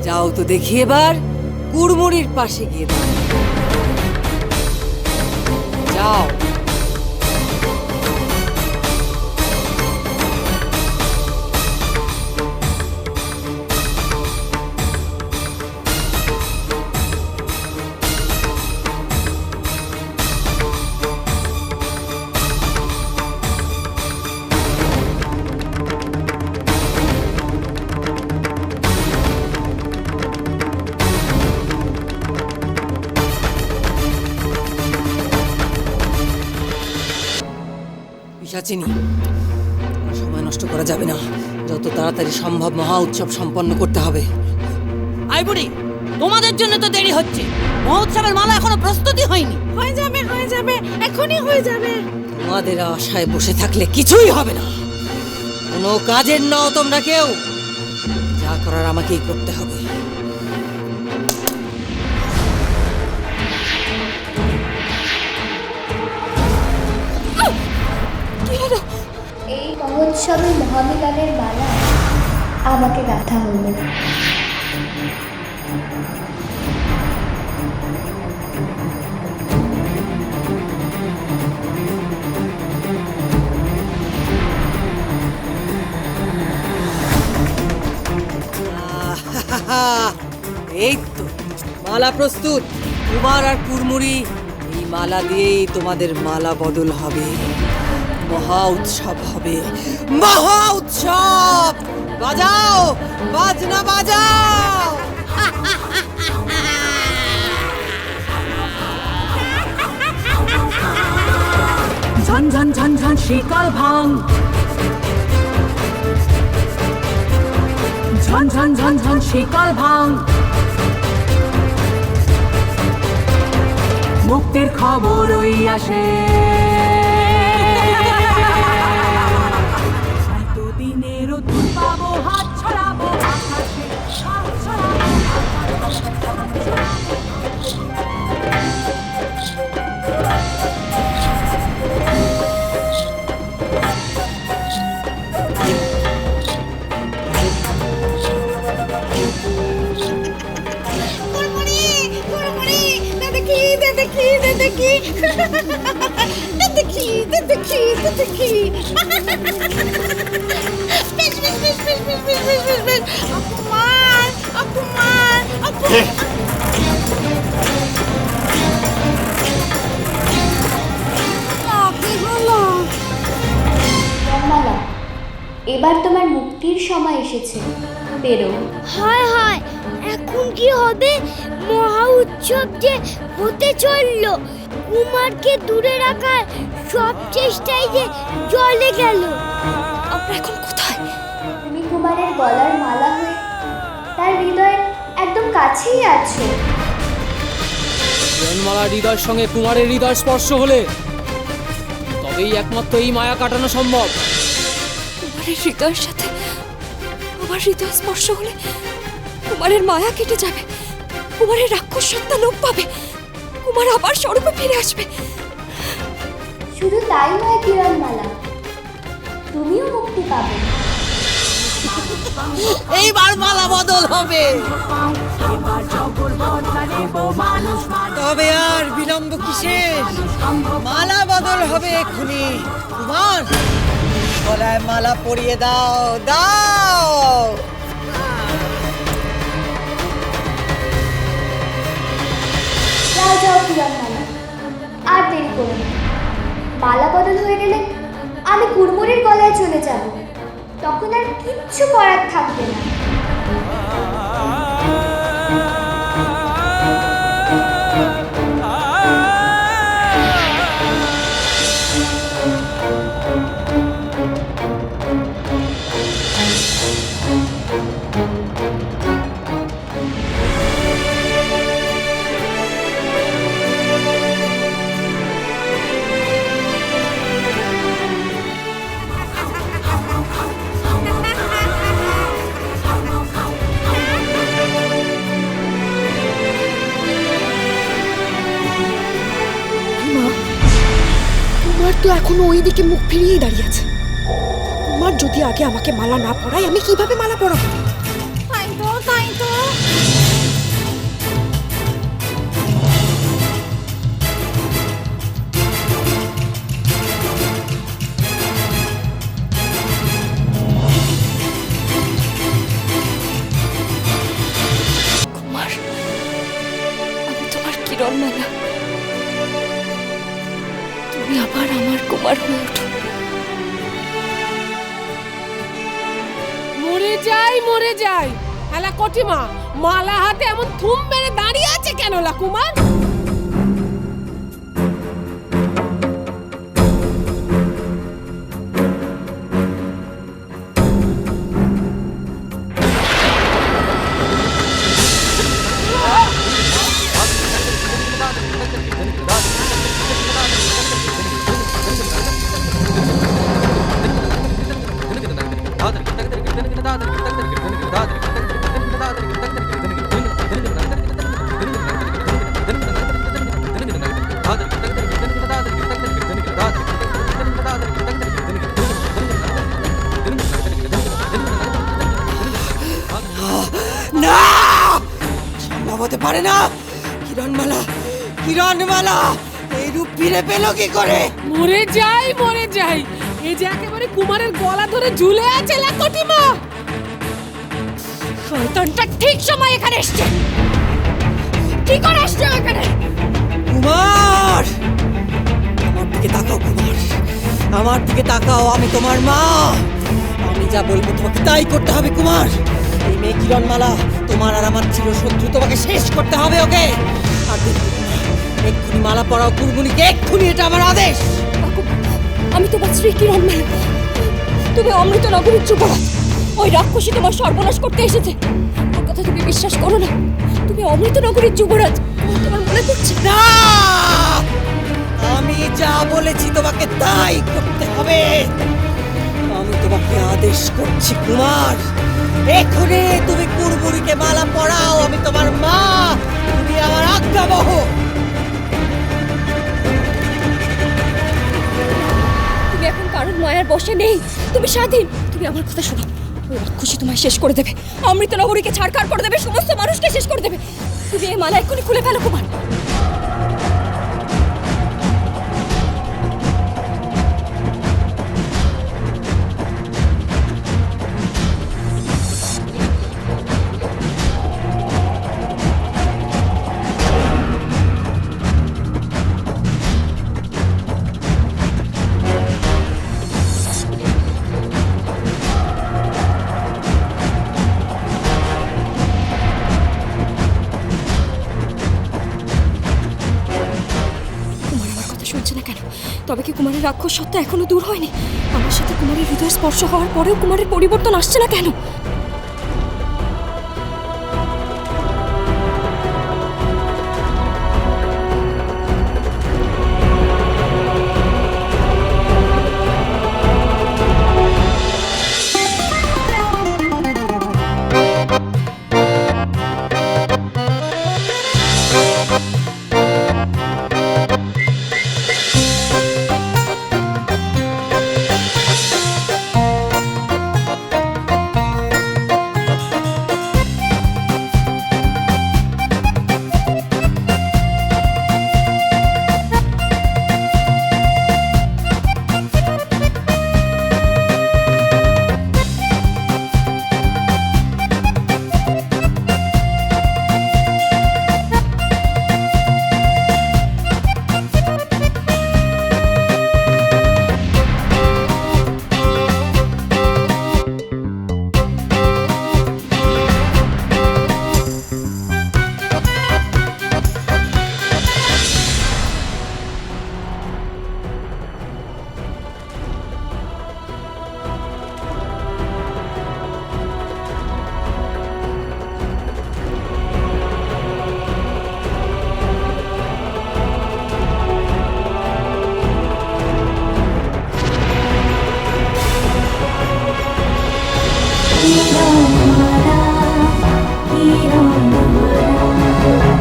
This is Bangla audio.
যাও তো দেখি এবার কুড়মুড়ির পাশে গিয়ে দাঁড়াও। যাও। পিশাচিনী, সময় নষ্ট করা যাবে না, যত তাড়াতাড়ি সম্ভব মহা উৎসব সম্পন্ন করতে হবে। আই বুড়ি, তোমাদের জন্য তো দেরি হচ্ছে, মহোৎসবের মালা এখনো প্রস্তুতি হয়নি। হয়ে যাবে, এখনই হয়ে যাবে। তোমাদের আশায় বসে থাকলে কিছুই হবে না, কোনো কাজের নও তোমরা কেউ। যা করার আমাকেই করতে হবে। এই মহোৎসবে মহামিলনের মালা আমাকে গাঁথা হলো। এই তো মালা প্রস্তুত। কুমার আর কুড়মুড়ি, এই মালা দিয়েই তোমাদের মালা বদল হবে, মহা উৎসব হবে, মহা উৎসব। বাজাও, বাজনা বাজাও। ঝন ঝন ঝন ঝন শিকল ভাঙ, ঝন ঝন ঝন ঝন শিকল ভাঙ। মুক্তির খবর ওই আসে, এতদিনেরও তুই পাবো, হাত ছড়াবো আকাশে, হাত ছড়াবো মালা, এবার তোমার মুক্তির সময় এসেছে, বেরো। হায় হায়, এখন কি হবে? মহা উৎসব যে হতে চললো, কুমারকে দূরে রাখার সব চেষ্টাই যে জলে গেল। আমরা এখন কোথায়? তুমি কুমারের গলার মালা হয়ে তার হৃদয়ের একদম কাছেই আছো। জন্মালার হৃদয়ের সঙ্গে কুমারের হৃদয় স্পর্শ হলে তবেই একমাত্র এই মায়া কাটানো সম্ভব। কুমারের হৃদয়ের সাথে আমার হৃদয় স্পর্শ হলে কুমারের মায়া কেটে যাবে, কুমারের রাক্ষস সত্তা লোপ পাবে, কুমার আবার স্বরূপে ফিরে আসবে। শুধু তাই নয় কিরণমালা, তুমিও মুক্তি পাবে। এইবার মালা বদল হবে, তবে আর বিলম্ব কিসের? মালা বদল হবে এক্ষুনি। কুমার, গলায় মালা পরিয়ে দাও, দাও। যাও যাও কিরণমালা, আর দেরি করো না। মালা বদল হয়ে গেলে আমি কুড়মুড়ির গলায় চলে যাব, তখন আর কিচ্ছু করার থাকবে না। তো এখনো ওই দিকে মুখ ফিরিয়েই দাঁড়িয়ে আছে। কুমার যদি আগে আমাকে মালা না পরায়, আমি কিভাবে মালা পরাবো? তাই তো কিরণমালা, তুমি আবার আমার কুমার হয়ে ওঠো। মরে যাই হেলা কটিমা, মালা হাতে এমন থুম মেরে দাঁড়িয়ে আছে কেন লা কুমার? না, সম্ভব হতে পারে না। কিরণমালা এই রূপ ফিরে পেল কি করে? মরে যাই, এই যে একেবারে কুমারের গলা ধরে ঝুলে আছে লা কটিমা। শয়তানটা ঠিক সময় এখানে এসছে। কি করে এসছে এখানে? কুমার, আমার দিকে তাকাও কুমার, আমার দিকে তাকাও। আমি তোমার মা, আমি যা বলবো তোমাকে তাই করতে হবে কুমার। এই মেয়ে কিরণমালা তোমার আর আমার ছিল শত্রু, তোমাকে শেষ করতে হবে ওকে। আর দেরি করো না, এক্ষুনি মালা পরাও কুড়মুনিকে, এক্ষুনি, এটা আমার আদেশ। আমি তোমার স্ত্রী কিরণমালা, তুমি অমৃতনগরীর যুবরাজ। ওই রাক্ষসী তোমার সর্বনাশ করতে এসেছে। ওর কথা তুমি বিশ্বাস করো না। তুমি অমৃতনগরীর যুবরাজ, তোমার মনে পড়ছে না, আমি যা বলেছি তোমাকে তাই করতে হবে। আমি তোমাকে আদেশ করছি কুমার, এক্ষুনি তুমি কুড়মুড়িকে মালা পরাও। আমি তোমার মা, তুমি আমার আজ্ঞাবহ। তুমি এখন কারণ মায়ার বশে নেই, তুমি স্বাধীন। তুমি আমার কথা শোনো, ওই রাক্ষসী তোমায় শেষ করে দেবে, অমৃতনগরীকে ছাড়খাড় করে দেবে, সমস্ত মানুষকে শেষ করে দেবে। তুমি এই মালা এক্ষুনি খুলে ফেলো কুমার। শুনছে না কেন? তবে কি কুমারের রাক্ষস সত্তা এখনো দূর হয়নি? আমার সাথে কুমারের হৃদয় স্পর্শ হওয়ার পরেও কুমারের পরিবর্তন আসছে না কেন?